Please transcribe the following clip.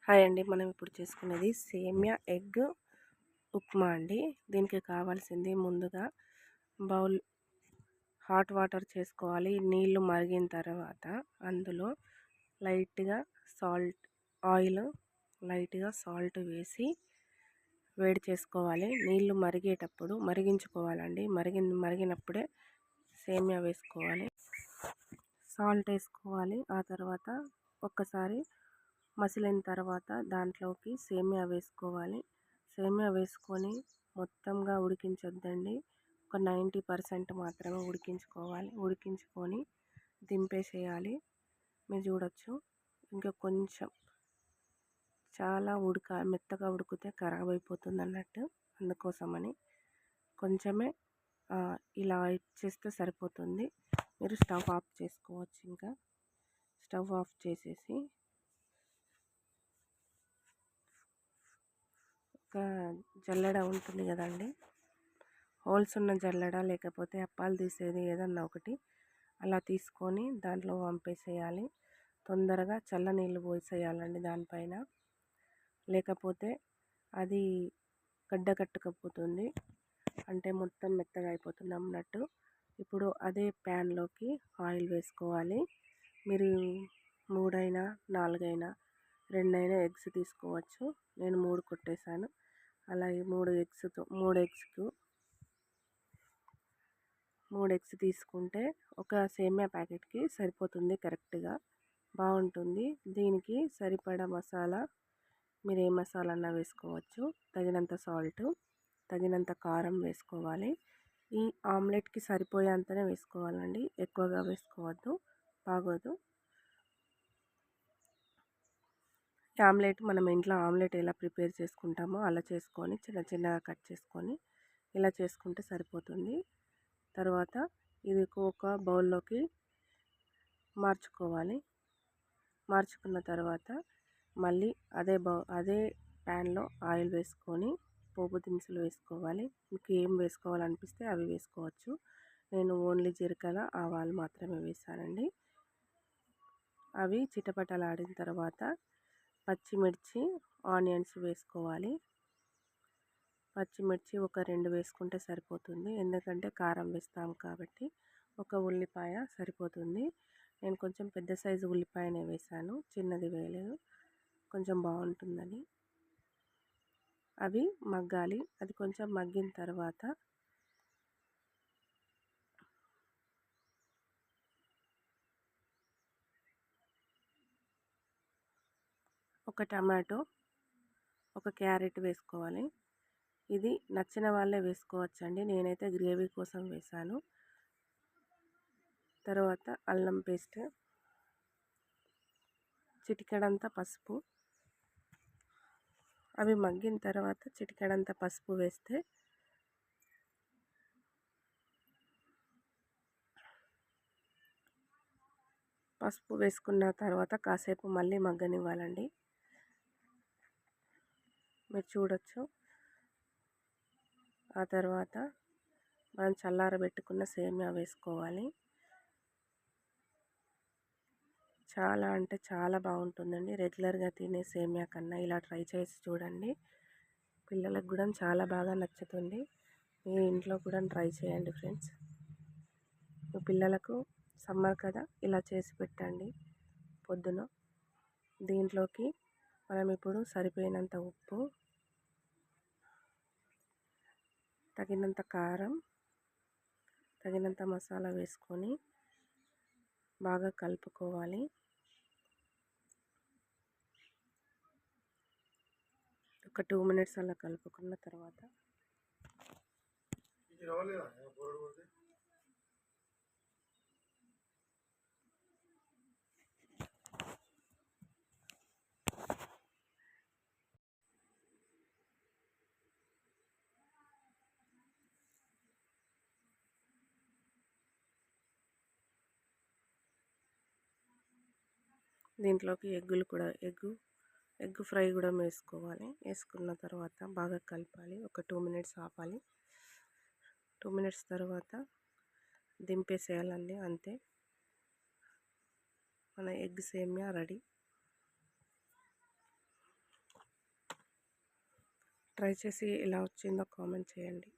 Hi అండి. మనం ఇప్పుడు చేసుకునేది సేమియా ఎగ్ ఉప్మా అండి. దీనికి కావాల్సింది ముందుగా బౌల్ హాట్ వాటర్ చేసుకోవాలి. నీళ్లు మరిగిన తర్వాత అందులో లైట్గా లైట్గా సాల్ట్ వేసి వేడి చేసుకోవాలి. నీళ్లు మరిగేటప్పుడు మరిగించుకోవాలండి. మరిగినప్పుడే సేమియా వేసుకోవాలి. సాల్ట్ వేసుకోవాలి. ఆ తర్వాత ఒక్కసారి మసిలిన తర్వాత దాంట్లోకి సేమియా వేసుకోవాలి. సేమియా వేసుకొని మొత్తంగా ఉడికించొద్దండి. ఒక 90% మాత్రమే ఉడికించుకొని దింపేసేయాలి. మీరు చూడొచ్చు, ఇంకా కొంచెం చాలా మెత్తగా ఉడికితే ఖరాబ్ అయిపోతుంది అన్నట్టు. అందుకోసమని కొంచెమే ఇలా ఇచ్చేస్తే సరిపోతుంది. మీరు స్టవ్ ఆఫ్ చేసుకోవచ్చు. ఇంకా స్టవ్ ఆఫ్ చేసేసి ఒక జల్లెడ ఉంటుంది కదండి, హోల్స్ ఉన్న జల్లెడ లేకపోతే అప్పాలు తీసేది ఏదన్నా ఒకటి అలా తీసుకొని దాంట్లో వంపేసేయాలి. తొందరగా చల్లనీళ్ళు పోసేయాలండి దానిపైన, లేకపోతే అది గడ్డ కట్టుకపోతుంది, అంటే మొత్తం మెత్తగా అయిపోతుంది అన్నట్టు. ఇప్పుడు అదే ప్యాన్లోకి ఆయిల్ వేసుకోవాలి. మీరు 3 అయినా 4 అయినా 2 అయినా ఎగ్స్ తీసుకోవచ్చు. నేను 3 కొట్టేశాను. అలాగే 3 ఎగ్స్ తీసుకుంటే ఒక సేమియా ప్యాకెట్కి సరిపోతుంది. కరెక్ట్గా బాగుంటుంది. దీనికి సరిపడా మసాలా మీరు ఏ మసాలా అన్నా వేసుకోవచ్చు. తగినంత సాల్ట్, తగినంత కారం వేసుకోవాలి. ఈ ఆమ్లెట్కి సరిపోయేంతనే వేసుకోవాలండి, ఎక్కువగా వేసుకోవద్దు, బాగోదు. ఆమ్లెట్ మనం ఇంట్లో ఆమ్లెట్ ఎలా ప్రిపేర్ చేసుకుంటామో అలా చేసుకొని చిన్న చిన్నగా కట్ చేసుకొని ఇలా చేసుకుంటే సరిపోతుంది. తర్వాత ఇది ఒక బౌల్లోకి మార్చుకున్న తర్వాత మళ్ళీ అదే ప్యాన్లో ఆయిల్ వేసుకొని పోపు దినుసులు వేసుకోవాలి. మీకు ఏం వేసుకోవాలనిపిస్తే అవి వేసుకోవచ్చు. నేను ఓన్లీ జీలకర్ర ఆవాలు మాత్రమే వేసానండి. అవి చిటపటలాడిన తర్వాత పచ్చిమిర్చి, ఆనియన్స్ వేసుకోవాలి. పచ్చిమిర్చి ఒక 2 వేసుకుంటే సరిపోతుంది, ఎందుకంటే కారం వేస్తాం కాబట్టి. ఒక ఉల్లిపాయ సరిపోతుంది. నేను కొంచెం పెద్ద సైజు ఉల్లిపాయనే వేసాను, చిన్నది వేయలేదు, కొంచెం బాగుంటుందని. అవి మగ్గాలి. అది కొంచెం మగ్గిన తర్వాత ఒక టమాటో, ఒక క్యారెట్ వేసుకోవాలి. ఇది నచ్చిన వాళ్ళే వేసుకోవచ్చండి. నేనైతే గ్రేవీ కోసం వేసాను. తర్వాత అల్లం పేస్ట్, చిటికెడంత పసుపు. అవి మగ్గిన తర్వాత చిటికెడంత పసుపు వేస్తే పసుపు వేసుకున్న తర్వాత కాసేపు మళ్ళీ మగ్గనివ్వాలండి. మీరు చూడొచ్చు. ఆ తర్వాత మనం చల్లారబెట్టుకున్న సేమియా వేసుకోవాలి. చాలా అంటే చాలా బాగుంటుందండి. రెగ్యులర్గా తినే సేమియా కన్నా ఇలా ట్రై చేసి చూడండి. పిల్లలకు కూడా చాలా బాగా నచ్చుతుంది. మీ ఇంట్లో కూడా ట్రై చేయండి ఫ్రెండ్స్. మీ పిల్లలకు సమ్మర్ కదా, ఇలా చేసి పెట్టండి పొద్దున. దీంట్లోకి మనం ఇప్పుడు సరిపోయినంత ఉప్పు, తగినంత కారం, తగినంత మసాలా వేసుకొని బాగా కలుపుకోవాలి. ఒక 2 మినిట్స్ అలా కలుపుకున్న తర్వాత దీంట్లోకి ఎగ్ ఫ్రై కూడా వేసుకోవాలి. వేసుకున్న తర్వాత బాగా కలపాలి. ఒక 2 మినిట్స్ ఆపాలి. 2 మినిట్స్ తర్వాత దింపేసేయాలండి. అంతే, మన ఎగ్ సేమియా రెడీ. ట్రై చేసి ఎలా వచ్చిందో కామెంట్ చేయండి.